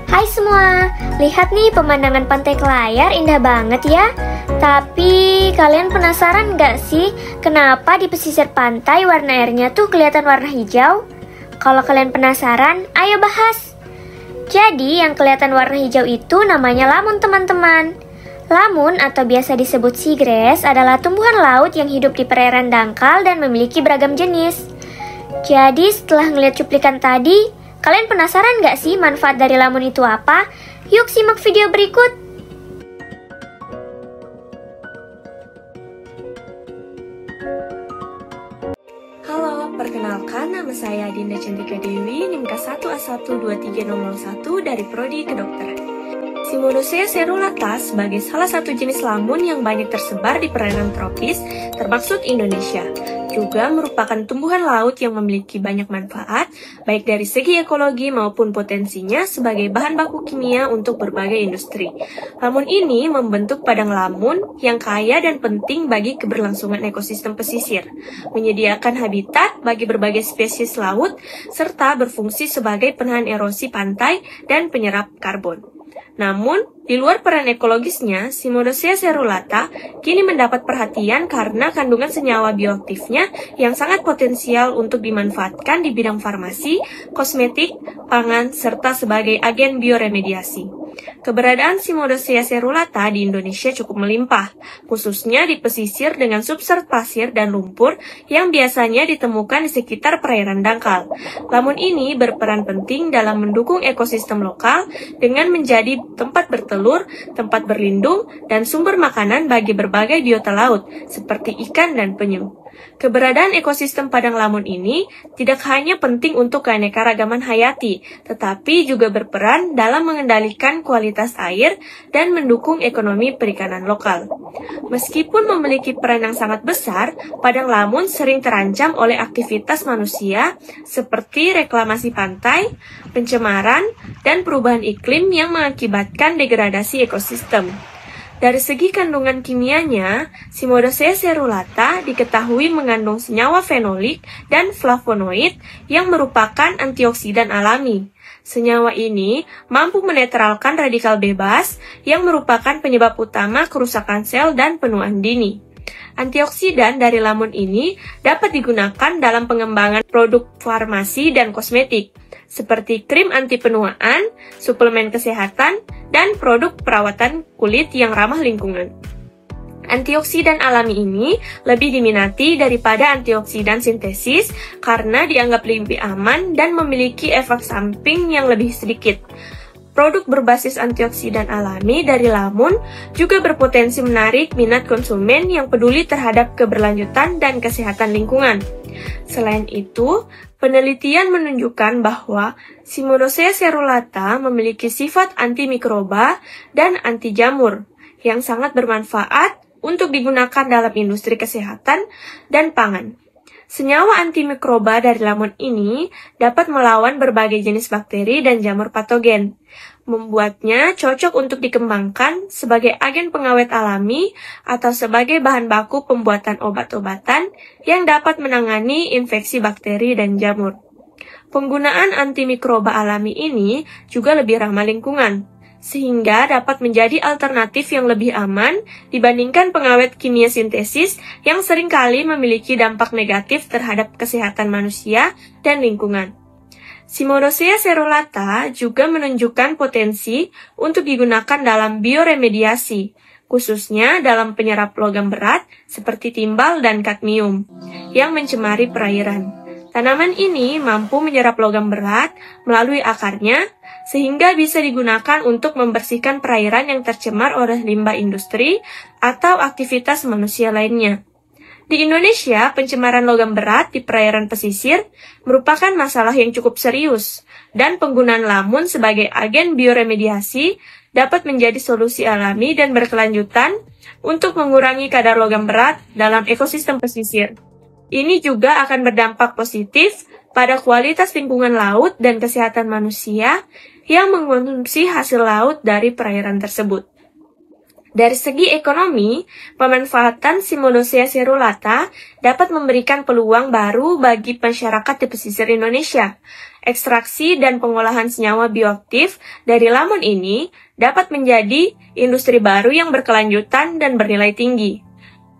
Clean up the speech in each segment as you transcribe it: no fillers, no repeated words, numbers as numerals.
Hai semua, lihat nih pemandangan pantai Kelayar indah banget ya. Tapi kalian penasaran gak sih kenapa di pesisir pantai warna airnya tuh kelihatan warna hijau? Kalau kalian penasaran, ayo bahas. Jadi yang kelihatan warna hijau itu namanya lamun teman-teman. Lamun atau biasa disebut seagrass adalah tumbuhan laut yang hidup di perairan dangkal dan memiliki beragam jenis. Jadi setelah ngeliat cuplikan tadi, kalian penasaran gak sih manfaat dari lamun itu apa? Yuk simak video berikut. Halo, perkenalkan nama saya Dinda Cantika Dewi, NIM K1A12301 dari Prodi Kedokteran. Cimodocea cerulata sebagai salah satu jenis lamun yang banyak tersebar di perairan tropis, termasuk Indonesia. Juga merupakan tumbuhan laut yang memiliki banyak manfaat, baik dari segi ekologi maupun potensinya sebagai bahan baku kimia untuk berbagai industri. Lamun ini membentuk padang lamun yang kaya dan penting bagi keberlangsungan ekosistem pesisir, menyediakan habitat bagi berbagai spesies laut, serta berfungsi sebagai penahan erosi pantai dan penyerap karbon. Namun, di luar peran ekologisnya, Cimodocea cerulata kini mendapat perhatian karena kandungan senyawa bioaktifnya yang sangat potensial untuk dimanfaatkan di bidang farmasi, kosmetik, pangan, serta sebagai agen bioremediasi. Keberadaan Cimodocea cerulata di Indonesia cukup melimpah, khususnya di pesisir dengan substrat pasir dan lumpur yang biasanya ditemukan di sekitar perairan dangkal. Lamun ini berperan penting dalam mendukung ekosistem lokal dengan menjadi tempat bertelur, tempat berlindung, dan sumber makanan bagi berbagai biota laut, seperti ikan dan penyu. Keberadaan ekosistem padang lamun ini tidak hanya penting untuk keanekaragaman hayati, tetapi juga berperan dalam mengendalikan kualitas air dan mendukung ekonomi perikanan lokal. Meskipun memiliki peran yang sangat besar, padang lamun sering terancam oleh aktivitas manusia seperti reklamasi pantai, pencemaran, dan perubahan iklim yang mengakibatkan degradasi ekosistem. Dari segi kandungan kimianya, Cimodocea cerulata diketahui mengandung senyawa fenolik dan flavonoid yang merupakan antioksidan alami. Senyawa ini mampu menetralkan radikal bebas yang merupakan penyebab utama kerusakan sel dan penuaan dini. Antioksidan dari lamun ini dapat digunakan dalam pengembangan produk farmasi dan kosmetik, seperti krim anti penuaan, suplemen kesehatan, dan produk perawatan kulit yang ramah lingkungan. Antioksidan alami ini lebih diminati daripada antioksidan sintesis karena dianggap lebih aman dan memiliki efek samping yang lebih sedikit. Produk berbasis antioksidan alami dari lamun juga berpotensi menarik minat konsumen yang peduli terhadap keberlanjutan dan kesehatan lingkungan. Selain itu, penelitian menunjukkan bahwa Cimodocea cerulata memiliki sifat antimikroba dan anti jamur yang sangat bermanfaat untuk digunakan dalam industri kesehatan dan pangan. Senyawa antimikroba dari lamun ini dapat melawan berbagai jenis bakteri dan jamur patogen, membuatnya cocok untuk dikembangkan sebagai agen pengawet alami atau sebagai bahan baku pembuatan obat-obatan yang dapat menangani infeksi bakteri dan jamur. Penggunaan antimikroba alami ini juga lebih ramah lingkungan, sehingga dapat menjadi alternatif yang lebih aman dibandingkan pengawet kimia sintesis yang seringkali memiliki dampak negatif terhadap kesehatan manusia dan lingkungan. Cimodocea cerulata juga menunjukkan potensi untuk digunakan dalam bioremediasi, khususnya dalam penyerap logam berat seperti timbal dan kadmium yang mencemari perairan. Tanaman ini mampu menyerap logam berat melalui akarnya, sehingga bisa digunakan untuk membersihkan perairan yang tercemar oleh limbah industri atau aktivitas manusia lainnya. Di Indonesia, pencemaran logam berat di perairan pesisir merupakan masalah yang cukup serius, dan penggunaan lamun sebagai agen bioremediasi dapat menjadi solusi alami dan berkelanjutan untuk mengurangi kadar logam berat dalam ekosistem pesisir. Ini juga akan berdampak positif pada kualitas lingkungan laut dan kesehatan manusia yang mengkonsumsi hasil laut dari perairan tersebut. Dari segi ekonomi, pemanfaatan Cimodosia cerulata dapat memberikan peluang baru bagi masyarakat di pesisir Indonesia. Ekstraksi dan pengolahan senyawa bioaktif dari lamun ini dapat menjadi industri baru yang berkelanjutan dan bernilai tinggi.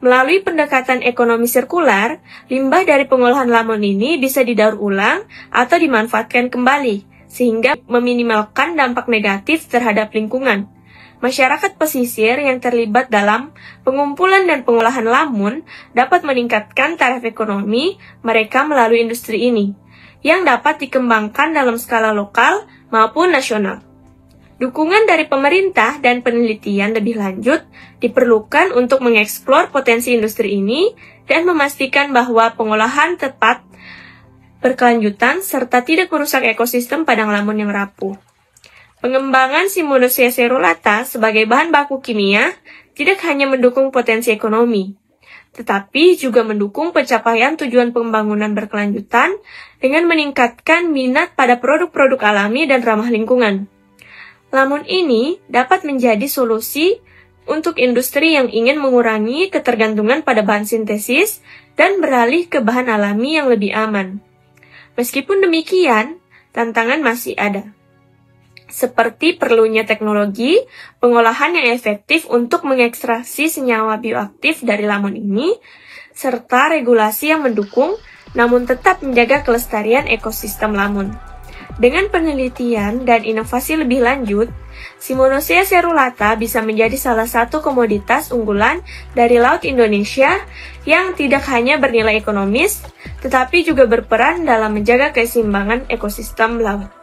Melalui pendekatan ekonomi sirkular, limbah dari pengolahan lamun ini bisa didaur ulang atau dimanfaatkan kembali, sehingga meminimalkan dampak negatif terhadap lingkungan. Masyarakat pesisir yang terlibat dalam pengumpulan dan pengolahan lamun dapat meningkatkan taraf ekonomi mereka melalui industri ini, yang dapat dikembangkan dalam skala lokal maupun nasional. Dukungan dari pemerintah dan penelitian lebih lanjut diperlukan untuk mengeksplor potensi industri ini dan memastikan bahwa pengolahan tepat berkelanjutan serta tidak merusak ekosistem padang lamun yang rapuh. Pengembangan Cimodosia cerulata sebagai bahan baku kimia tidak hanya mendukung potensi ekonomi, tetapi juga mendukung pencapaian tujuan pembangunan berkelanjutan dengan meningkatkan minat pada produk-produk alami dan ramah lingkungan. Lamun ini dapat menjadi solusi untuk industri yang ingin mengurangi ketergantungan pada bahan sintesis dan beralih ke bahan alami yang lebih aman. Meskipun demikian, tantangan masih ada, seperti perlunya teknologi pengolahan yang efektif untuk mengekstraksi senyawa bioaktif dari lamun ini, serta regulasi yang mendukung namun tetap menjaga kelestarian ekosistem lamun. Dengan penelitian dan inovasi lebih lanjut, Cimodosia cerulata bisa menjadi salah satu komoditas unggulan dari Laut Indonesia yang tidak hanya bernilai ekonomis, tetapi juga berperan dalam menjaga keseimbangan ekosistem laut.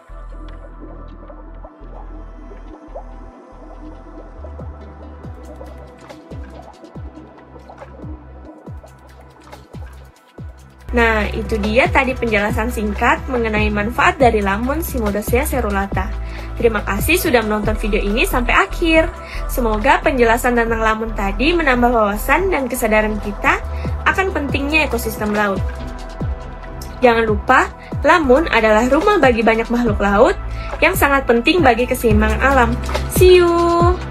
Nah, itu dia tadi penjelasan singkat mengenai manfaat dari lamun Cimodosia cerulata. Terima kasih sudah menonton video ini sampai akhir. Semoga penjelasan tentang lamun tadi menambah wawasan dan kesadaran kita akan pentingnya ekosistem laut. Jangan lupa, lamun adalah rumah bagi banyak makhluk laut yang sangat penting bagi keseimbangan alam. See you!